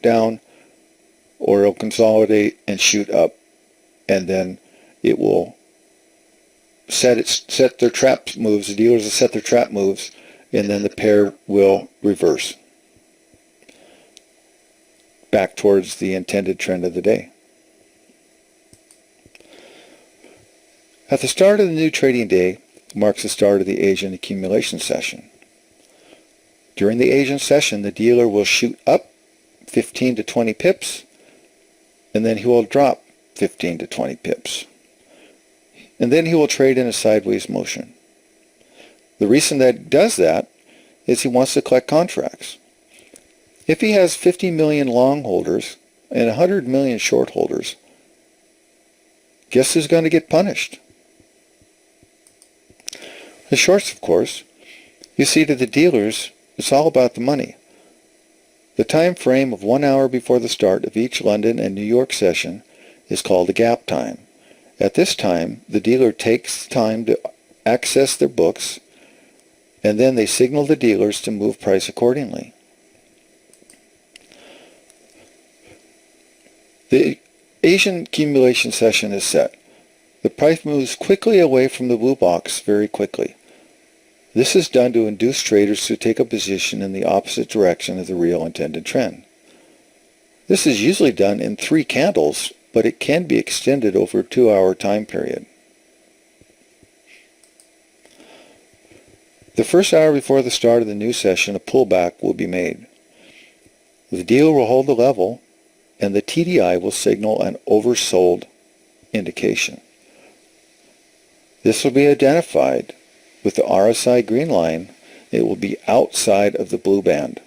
down, or it'll consolidate and shoot up, and then it will set their trap moves. The dealers will set their trap moves, and then the pair will reverse back towards the intended trend of the day. At the start of the new trading day marks the start of the Asian accumulation session. During the Asian session, the dealer will shoot up 15 to 20 pips, and then he will drop 15 to 20 pips. And then he will trade in a sideways motion. The reason that he does that is he wants to collect contracts. If he has 50 million long holders and 100 million short holders, guess who's going to get punished? The shorts, of course. You see, to the dealers, it's all about the money. The time frame of 1 hour before the start of each London and New York session is called the gap time. At this time, the dealer takes time to access their books, and then they signal the dealers to move price accordingly. The Asian accumulation session is set. The price moves quickly away from the blue box very quickly. This is done to induce traders to take a position in the opposite direction of the real intended trend. This is usually done in 3 candles, but it can be extended over a 2-hour time period. The first hour before the start of the new session, a pullback will be made. The dealer will hold the level, and the TDI will signal an oversold indication. This will be identified with the RSI green line. It will be outside of the blue band.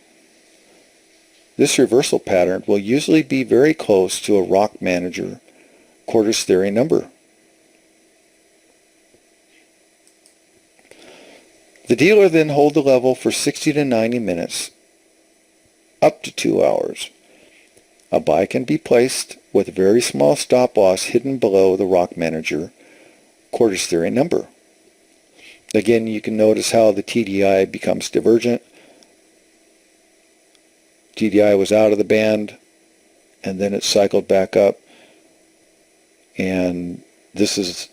This reversal pattern will usually be very close to a rock manager quarters theory number. The dealer then holds the level for 60 to 90 minutes, up to 2 hours. A buy can be placed with a very small stop loss hidden below the rock manager quarters theory number. Again, you can notice how the TDI becomes divergent. TDI was out of the band, and then it cycled back up. And this is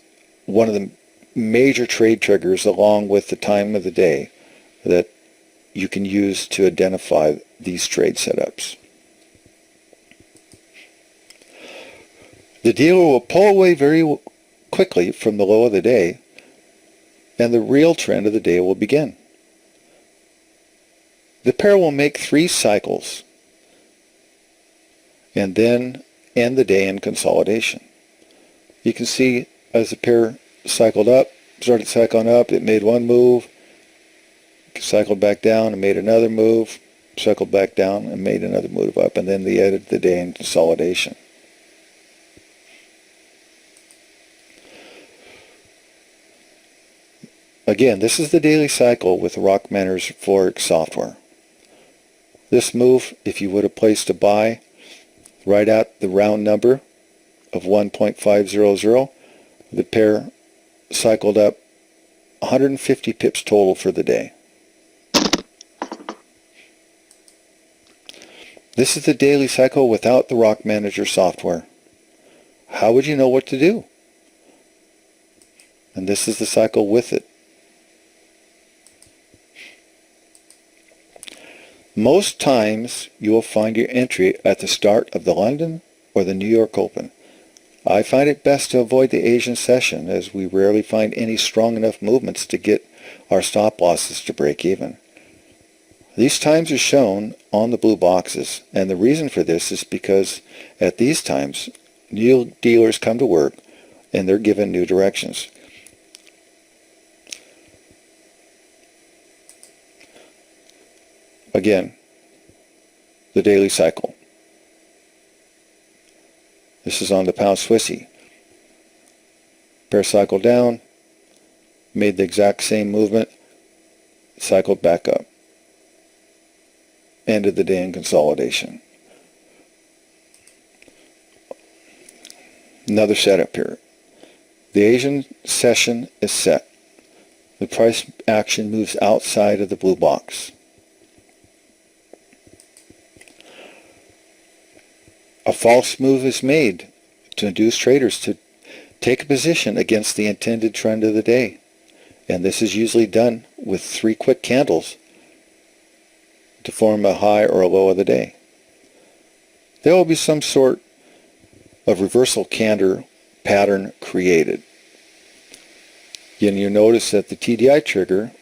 one of the major trade triggers, along with the time of the day, that you can use to identify these trade setups. The dealer will pull away very quickly from the low of the day, and the real trend of the day will begin. The pair will make 3 cycles and then end the day in consolidation. You can see as the pair cycled up, started cycling up, it made one move, cycled back down and made another move, cycled back down and made another move up, and then they ended the day in consolidation. Again, this is the daily cycle with Rock Manager's Forex software. This move, if you would have placed a buy right at the round number of 1.500, the pair cycled up 150 pips total for the day. This is the daily cycle without the Rock Manager software. How would you know what to do? And this is the cycle with it. Most times you will find your entry at the start of the London or the New York Open. I find it best to avoid the Asian session, as we rarely find any strong enough movements to get our stop losses to break even. These times are shown on the blue boxes, and the reason for this is because at these times new dealers come to work and they're given new directions. Again, the daily cycle. This is on the pound Swissy. Pair cycled down, made the exact same movement, cycled back up. Ended the day in consolidation. Another setup here. The Asian session is set. The price action moves outside of the blue box. false move is made to induce traders to take a position against the intended trend of the day. And this is usually done with 3 quick candles to form a high or a low of the day. There will be some sort of reversal candle pattern created. Again, you notice that the TDI trigger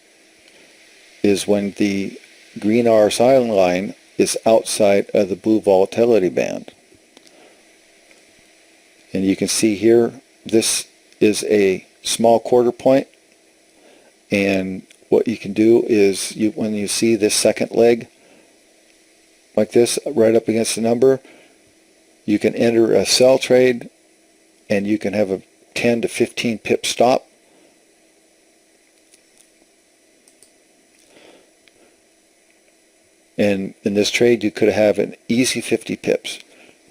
is when the green RSI line is outside of the blue volatility band. And you can see here, this is a small quarter point, and what you can do is when you see this second leg like this right up against the number, you can enter a sell trade, and you can have a 10 to 15 pip stop. And in this trade, you could have an easy 50 pips.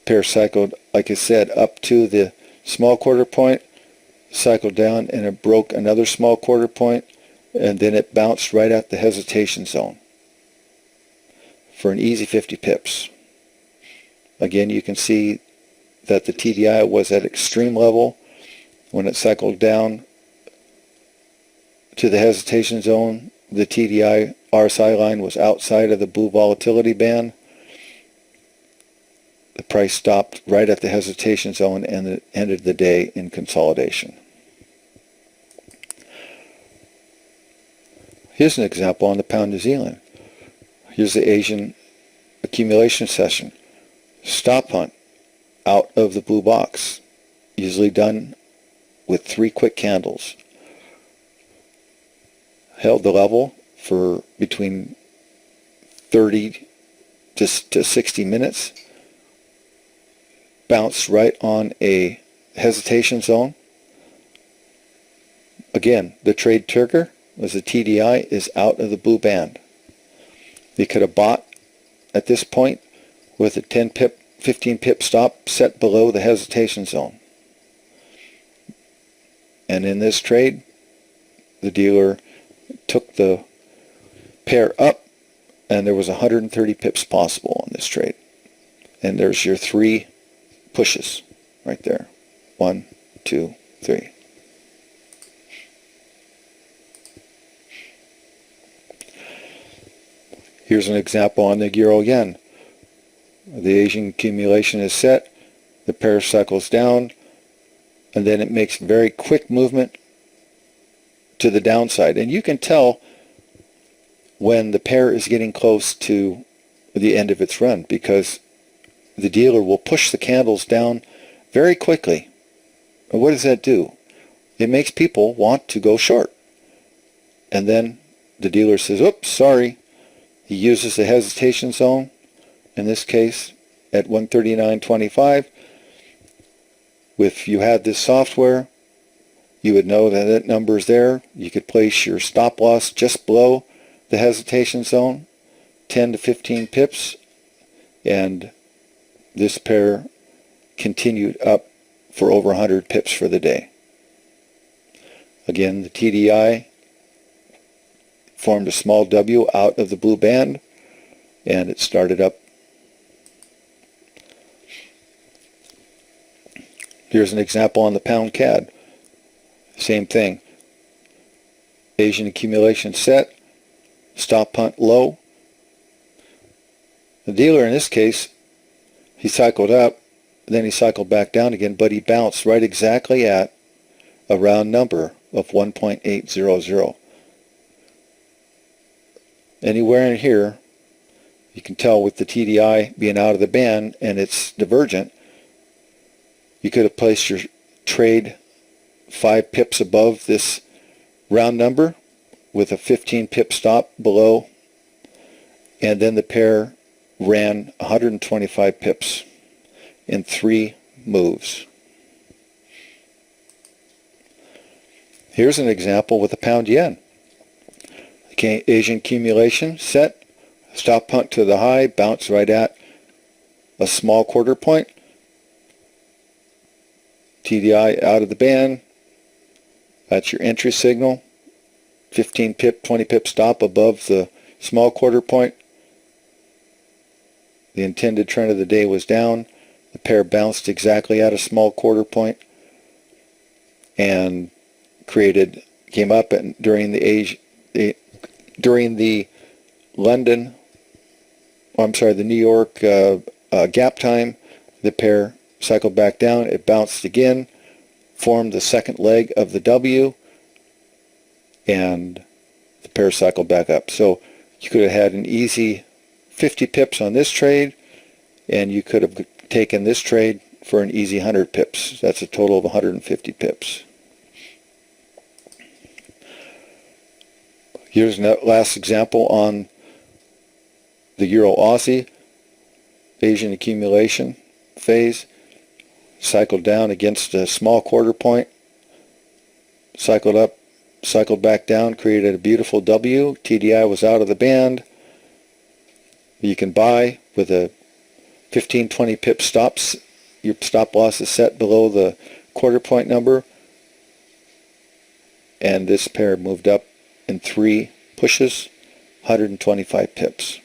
Pair cycled, like I said, up to the small quarter point, cycled down, and it broke another small quarter point, and then it bounced right at the hesitation zone for an easy 50 pips. Again, you can see that the TDI was at extreme level when it cycled down to the hesitation zone. The TDI RSI line was outside of the blue volatility band. The price stopped right at the hesitation zone and it ended the day in consolidation. Here's an example on the pound New Zealand. Here's the Asian accumulation session. Stop hunt out of the blue box, usually done with 3 quick candles. Held the level for between 30 to 60 minutes. Bounced right on a hesitation zone. Again, the trade trigger was the TDI is out of the blue band. You could have bought at this point with a 10 pip, 15 pip stop set below the hesitation zone. And in this trade, the dealer took the pair up, and there was 130 pips possible on this trade. And there's your 3 pushes right there. 1, 2, 3. Here's an example on the Euro Yen. The Asian accumulation is set, the pair cycles down, and then it makes very quick movement to the downside. And you can tell when the pair is getting close to the end of its run, because the dealer will push the candles down very quickly. And what does that do? It makes people want to go short. And then the dealer says, oops, sorry. He uses the hesitation zone, in this case at 139.25. If you had this software, you would know that that number is there. You could place your stop loss just below the hesitation zone, 10 to 15 pips, and this pair continued up for over 100 pips for the day. Again, the TDI formed a small W out of the blue band, and it started up. Here's an example on the pound CAD. Same thing. Asian accumulation set, stop hunt low. The dealer in this case, he cycled up, then he cycled back down again, but he bounced right exactly at a round number of 1.800. Anywhere in here, you can tell with the TDI being out of the band and it's divergent, you could have placed your trade 5 pips above this round number with a 15 pip stop below, and then the pair ran 125 pips in 3 moves. Here's an example with the pound yen. Asian accumulation set, stop hunt to the high, bounce right at a small quarter point, TDI out of the band. That's your entry signal, 15 pip, 20 pip stop above the small quarter point. The intended trend of the day was down, The pair bounced exactly at a small quarter point and came up, and during the New York gap time, the pair cycled back down. It bounced again, formed the second leg of the W, and the pair cycled back up. So you could have had an easy 50 pips on this trade, and you could have taken this trade for an easy 100 pips. That's a total of 150 pips. Here's the last example on the Euro-Aussie Asian accumulation phase. Cycled down against a small quarter point, cycled up, cycled back down, created a beautiful W. TDI was out of the band. You can buy with a 15-20 pip stops. Your stop loss is set below the quarter point number, and this pair moved up in 3 pushes, 125 pips.